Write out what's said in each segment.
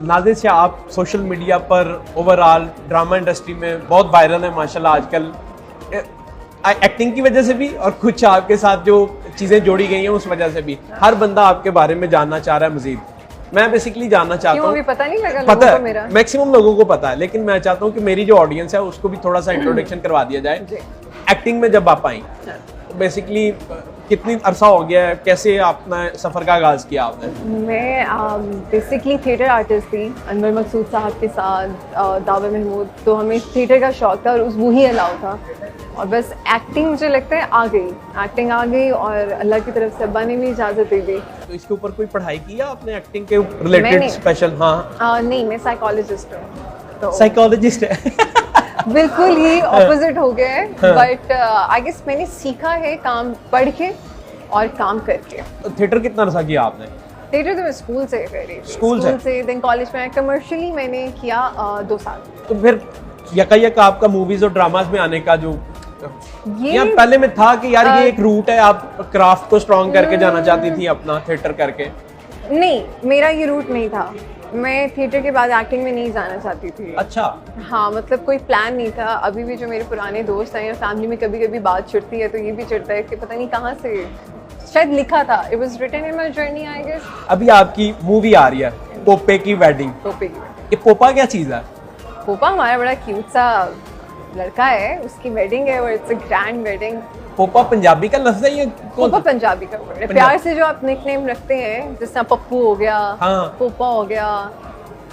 नाज़िर शाह, आप social media पर overall drama industry में बहुत वायरल है माशाल्लाह आजकल, एक्टिंग की वजह से भी और कुछ आपके साथ जो चीज़ें जोड़ी गई हैं उस वजह से भी। हर बंदा आपके बारे में जानना चाह रहा है मजीद। मैं बेसिकली जानना चाहता हूँ, पता नहीं लगा पता लोगों को मेरा? मैक्सिमम लोगों को पता है, लेकिन मैं चाहता हूँ कि मेरी जो ऑडियंस है उसको भी थोड़ा सा इंट्रोडक्शन करवा दिया जाए। एक्टिंग में जब आप आई बेसिकली कितनी अरसा हो गया है, कैसे अपना सफ़र का आगाज़ किया आपने? मैं बेसिकली थिएटर आर्टिस्ट थी अनवर मकसूद साहब के साथ, दावा महमूद, तो हमें थिएटर का शौक था और वो ही अलाउ था। और बस एक्टिंग मुझे लगता है एक्टिंग आ गई और अल्लाह की तरफ से अब्बा ने भी इजाज़त दे दी। तो इसके ऊपर कोई पढ़ाई की है आपने एक्टिंग के रिलेटेड स्पेशल? हाँ नहीं, मैं साइकोलॉजिस्ट हूँ। तो साइकोलॉजिस्ट है बिल्कुल ही ऑपोजिट हो गया है, बट आई गेस मैंने सीखा है काम पढ़ के और काम करके। तो थिएटर कितना अर्सा किया आपने? थिएटर तो मैं स्कूल से करी, स्कूल से देन कॉलेज में कमर्शियली मैंने किया 2 साल। तो फिर यकायक आपका मूवीज और ड्रामास में आने का जो या ये पहले में था कि यार ये एक रूट है, आप क्राफ्ट को स्ट्रॉन्ग करके जाना चाहती थी अपना थिएटर करके? नहीं, मेरा ये रूट नहीं था। मैं थिएटर के बाद एक्टिंग में नहीं जाना चाहती थी। अच्छा। हाँ, मतलब कोई प्लान नहीं था। अभी भी जो मेरे पुराने दोस्त हैं या फैमिली में कभी कभी बात छिड़ती है तो ये भी चिढ़ता है कि पता नहीं कहाँ से शायद लिखा था, it was written in my journey I guess. अभी आपकी मूवी आ रही है पोपे की वेडिंग। पोपे की ये पोपा क्या चीज़ है? पोपा हमारा बड़ा क्यूट सा लड़का है, उसकी वेडिंग है और इट्स अ ग्रैंड वेडिंग। पोपा पंजाबी का लफ्ज़ है ये? पोपा पंजाबी का वर्ड है। प्यार से जो आप निकनेम रखते हैं, जिस तरह पप्पू हो गया, हाँ। पोपा हो गया,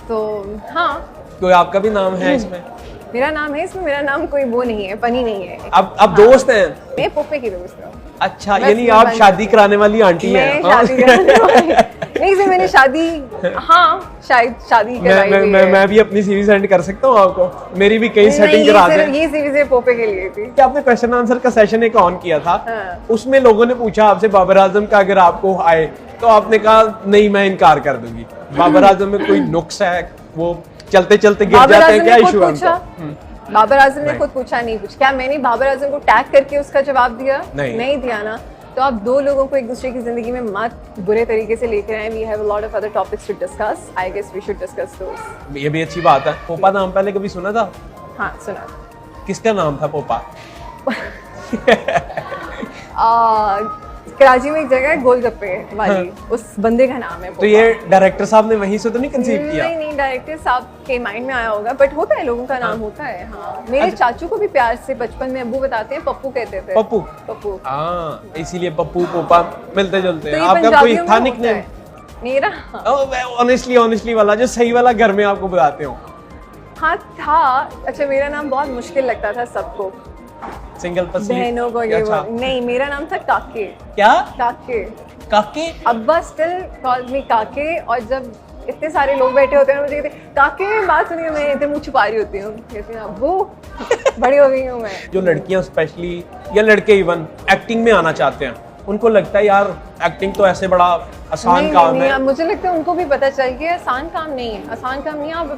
तो हाँ। कोई आपका भी नाम है इसमें? मेरा नाम है इसमें, मेरा नाम कोई वो नहीं है, पनी नहीं है। अब दोस्त हैं? मैं पोपे की दोस्त हूँ। अच्छा, यानी आप शादी कराने वाली आंटी हैं? मैं शादी कराने वाली नहीं, से मैंने शादी, हाँ शायद शादी कराई हुई है। मैं भी अपनी सीरीज सेंड कर सकता हूँ आपको? मेरी भी कई सेटिंग करा दें। ये सीरीज पोपे के लिए थी। आपने क्वेश्चन आंसर का सेशन एक ऑन किया था, हाँ। उसमें लोगों ने पूछा आपसे बाबर आजम का अगर आपको आए, तो आपने कहा नहीं मैं इनकार कर दूंगी। बाबर आजम में कोई नुक्स है, वो चलते चलते गिर जाते हैं, क्या इशू है उनका? बाबर आजम ने खुद पूछा, नहीं पूछा। क्या मैंने बाबर आजम को टैग करके उसका जवाब दिया? नहीं दिया ना। तो आप दो लोगों को एक दूसरे की जिंदगी में मत बुरे तरीके से लेकर आए। We have a lot of other topics to discuss, I guess we should discuss those. ये भी अच्छी बात है। पोपा नाम पहले कभी सुना था? हाँ, सुना। किसका नाम था पोपा? कराची में एक जगह है गोलगप्पे वाली, उस बंदे का नाम है पोपा। तो ये डायरेक्टर साहब ने वहीं से तो नहीं कंसीव किया? नहीं, डायरेक्टर साहब के माइंड में आया होगा, बट होता है, लोगों का नाम होता है। हाँ, मेरे चाचू को भी प्यार से बचपन में अब्बू बताते हैं, पप्पू कहते थे। पप्पू। हाँ, इसीलिए पप्पू पोपा मिलते जुलते हैं। तो आपका कोई था निकनेम? मेरा ऑनेस्टली वाला, जो सही वाला घर में आपको बताते हो? हाँ था। अच्छा, मेरा नाम बहुत मुश्किल लगता था सबको, सिंगल पसी बहनों को। ये नहीं, मेरा नाम था काके। क्या? काके। अब्बा स्टिल कॉल मी काके, और जब इतने सारे लोग बैठे होते हैं मुझे कहते काके, बात सुनिए, मैं इतने मुंह छुपा रही होती हूँ, कहती हूँ अब्बू बड़ी हो गई हूँ मैं। जो लड़कियां स्पेशली या लड़के इवन एक्टिंग में आना चाहते हैं, उनको लगता है यार एक्टिंग तो ऐसे बड़ा आसान काम है। मुझे लगता है उनको भी पता चाहिए आसान काम नहीं है। आसान काम नहीं है। आप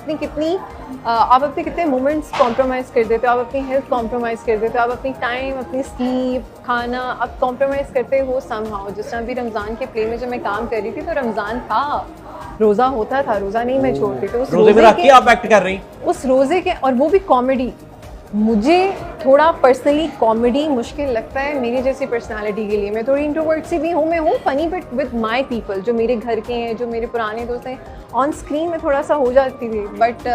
अपने कितने मोमेंट्स कॉम्प्रोमाइज़ कर देते हो, आप अपनी हेल्थ कॉम्प्रोमाइज़ कर देते हो, आप अपनी टाइम, अपनी स्लीप, खाना आप कॉम्प्रोमाइज़ करते हो समहाउ। जिस तरह भी रमज़ान के प्ले में जब मैं काम कर रही थी तो रमज़ान था, रोज़ा होता था, रोज़ा नहीं मैं छोड़ती। तो उस रोज़े में रख के आप एक्ट कर रही? उस रोज़े के, और वो भी कॉमेडी। मुझे थोड़ा पर्सनली कॉमेडी मुश्किल लगता है मेरी जैसी पर्सनालिटी के लिए। मैं थोड़ी इंट्रोवर्ट सी भी हूँ, मैं हूँ funny but with my people, जो मेरे घर के हैं, जो मेरे पुराने दोस्त हैं। ऑन स्क्रीन में थोड़ा सा हो जाती थी, बट